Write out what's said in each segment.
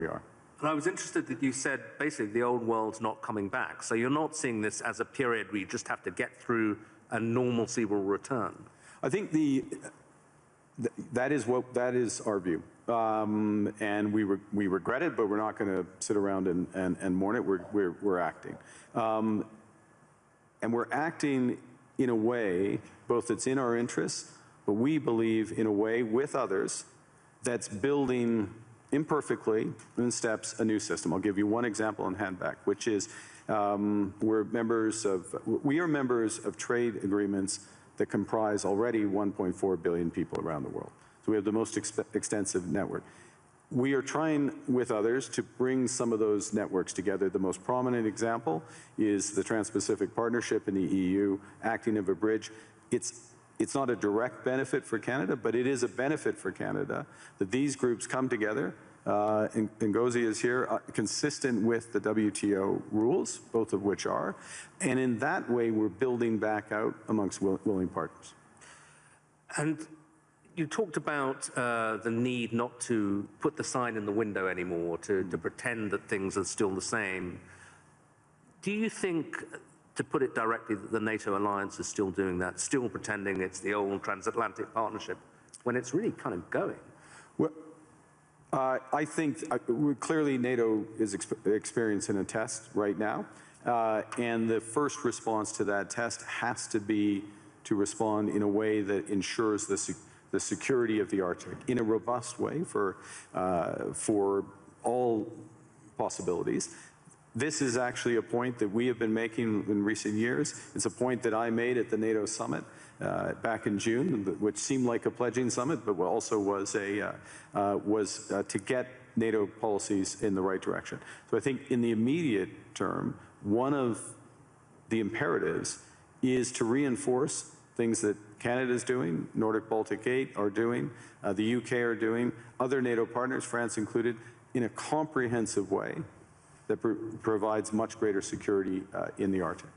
we are. And I was interested that you said basically the old world's not coming back. So you're not seeing this as a period where you just have to get through and normalcy will return. I think that is our view. And we regret it, but we're not going to sit around and mourn it. We're acting. And we're acting in a way, both that's in our interests, but we believe in a way with others that's building imperfectly in steps a new system. I'll give you one example and hand back, which is we are members of trade agreements that comprise already 1.4 billion people around the world. So we have the most extensive network. We are trying with others to bring some of those networks together. The most prominent example is the Trans-Pacific Partnership in the EU, acting as a bridge. It's not a direct benefit for Canada, but it is a benefit for Canada that these groups come together, and Ngozi is here, consistent with the WTO rules, both of which are, and in that way we're building back out amongst willing partners. And you talked about the need not to put the sign in the window anymore, to pretend that things are still the same. Do you think, to put it directly, that the NATO alliance is still doing that, still pretending it's the old transatlantic partnership, when it's really kind of going? Well, I think clearly NATO is experiencing a test right now, and the first response to that test has to be to respond in a way that ensures the security of the Arctic in a robust way for all possibilities. This is actually a point that we have been making in recent years. It's a point that I made at the NATO summit back in June, which seemed like a pledging summit, but also was to get NATO policies in the right direction. So I think in the immediate term, one of the imperatives is to reinforce things that Canada is doing, Nordic-Baltic 8 are doing, the UK are doing, other NATO partners, France included, in a comprehensive way that provides much greater security in the Arctic.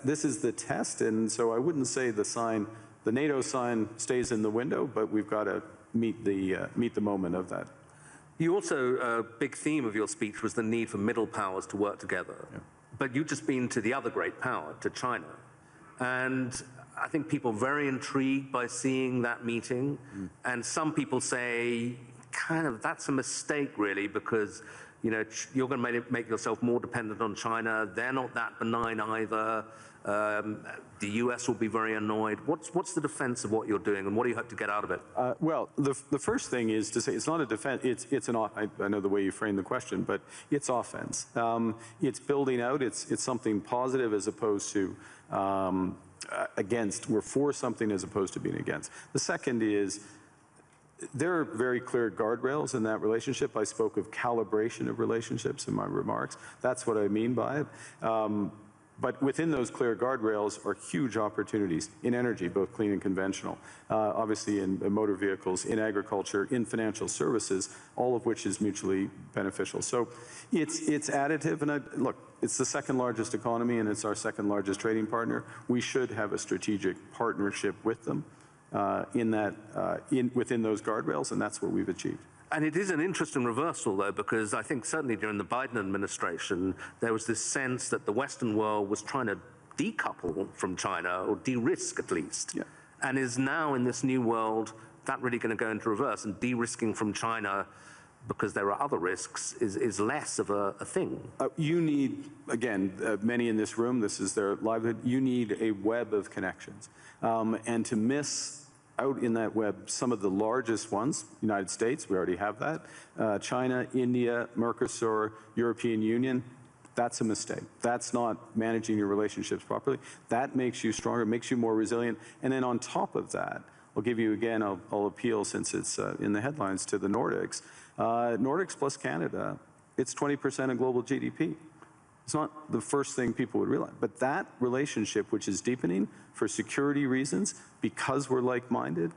This is the test, and so I wouldn't say the NATO sign stays in the window, but we've got to meet the moment of that. You also, a big theme of your speech was the need for middle powers to work together. Yeah. But you've just been to the other great power, to China. And I think people are very intrigued by seeing that meeting. And some people say, kind of, that's a mistake, really, because you're going to make yourself more dependent on China. They're not that benign either. The US will be very annoyed. What's the defense of what you're doing, and what do you hope to get out of it? Well, the first thing is to say it's not a defense. It's an. I know the way you framed the question, but it's offense. It's building out. It's something positive as opposed to against. We're for something as opposed to being against. The second is, there are very clear guardrails in that relationship. I spoke of calibration of relationships in my remarks. That's what I mean by it. But within those clear guardrails are huge opportunities in energy, both clean and conventional, obviously in motor vehicles, in agriculture, in financial services, all of which is mutually beneficial. So it's additive, and look, it's the second largest economy and it's our second largest trading partner. We should have a strategic partnership with them. Within those guardrails, and that's what we've achieved. And it is an interesting reversal, though, because I think certainly during the Biden administration, there was this sense that the Western world was trying to decouple from China, or de-risk at least, and is now in this new world, that really going to go into reverse, and de-risking from China, because there are other risks, is less of a thing. You need, again, many in this room, this is their livelihood, you need a web of connections. And to miss out in that web some of the largest ones, United States, we already have that, China, India, Mercosur, European Union, that's a mistake. That's not managing your relationships properly. That makes you stronger, makes you more resilient. And then on top of that, I'll give you again, I'll appeal since it's in the headlines to the Nordics. Nordics plus Canada, it's 20% of global GDP. It's not the first thing people would realize, but that relationship, which is deepening for security reasons, because we're like-minded,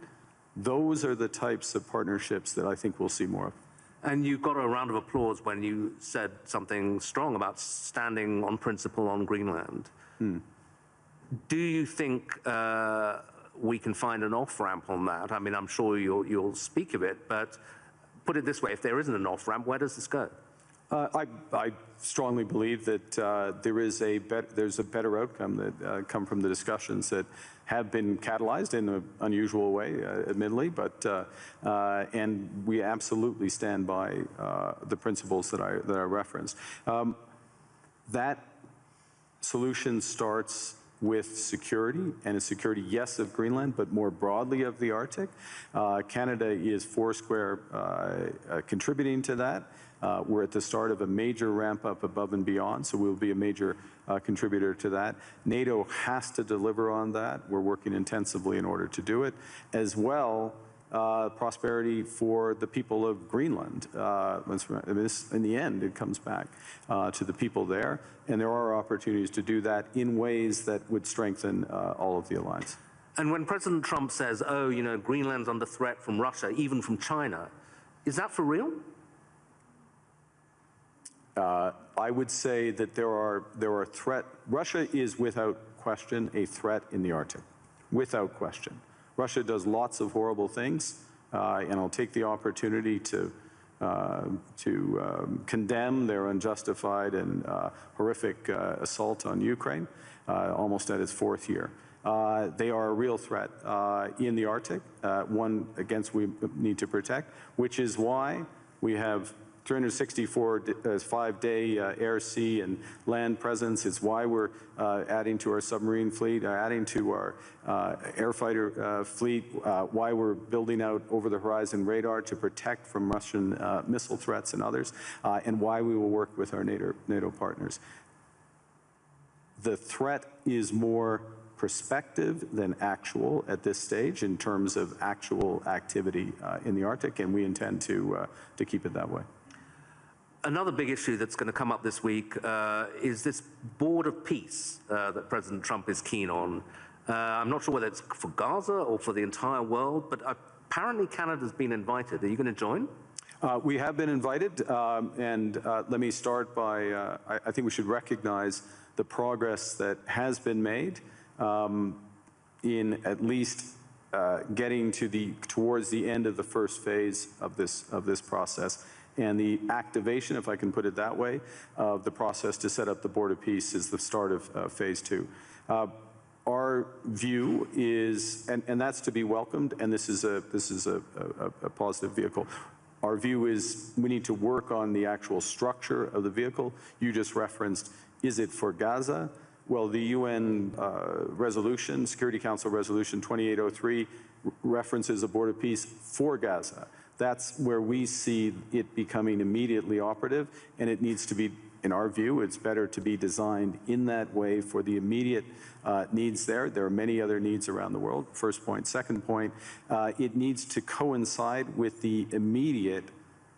those are the types of partnerships that I think we'll see more of. And you got a round of applause when you said something strong about standing on principle on Greenland. Do you think we can find an off-ramp on that? I mean, I'm sure you'll speak of it, but put it this way, if there isn't an off-ramp, where does this go? I strongly believe that there's a better outcome that come from the discussions that have been catalyzed in an unusual way, admittedly, but and we absolutely stand by the principles that I referenced. That solution starts with security, and a security, yes, of Greenland, but more broadly of the Arctic. Canada is foursquare contributing to that. We're at the start of a major ramp up above and beyond, so we'll be a major contributor to that. NATO has to deliver on that. We're working intensively in order to do it. As well, prosperity for the people of Greenland. In the end, it comes back to the people there, and there are opportunities to do that in ways that would strengthen all of the alliance. And when President Trump says, oh, you know, Greenland's under threat from Russia, even from China, is that for real? I would say that there are threats. Russia is without question a threat in the Arctic, without question. Russia does lots of horrible things, and I'll take the opportunity to condemn their unjustified and horrific assault on Ukraine, almost at its fourth year. They are a real threat in the Arctic, one against we need to protect, which is why we have 364 5-day air, sea, and land presence. It's why we're adding to our submarine fleet, adding to our air fighter fleet, why we're building out over-the-horizon radar to protect from Russian missile threats and others, and why we will work with our NATO partners. The threat is more prospective than actual at this stage in terms of actual activity in the Arctic, and we intend to keep it that way. Another big issue that's going to come up this week is this board of peace that President Trump is keen on. I'm not sure whether it's for Gaza or for the entire world, but apparently Canada's been invited. Are you going to join? We have been invited, and let me start by, I think we should recognize the progress that has been made in at least getting towards the end of the first phase of this process. And the activation, if I can put it that way, of the process to set up the Board of Peace is the start of phase 2. Our view is, and that's to be welcomed, and this is a positive vehicle. Our view is we need to work on the actual structure of the vehicle. You just referenced, is it for Gaza? Well, the UN resolution, Security Council Resolution 2803, references a Board of Peace for Gaza. That's where we see it becoming immediately operative, and it needs to be, in our view, it's better to be designed in that way for the immediate needs there. There are many other needs around the world, first point. Second point, it needs to coincide with the immediate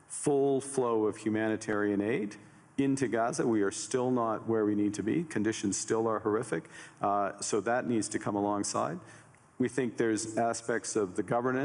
full flow of humanitarian aid into Gaza. We are still not where we need to be. Conditions still are horrific, so that needs to come alongside. We think there's aspects of the governance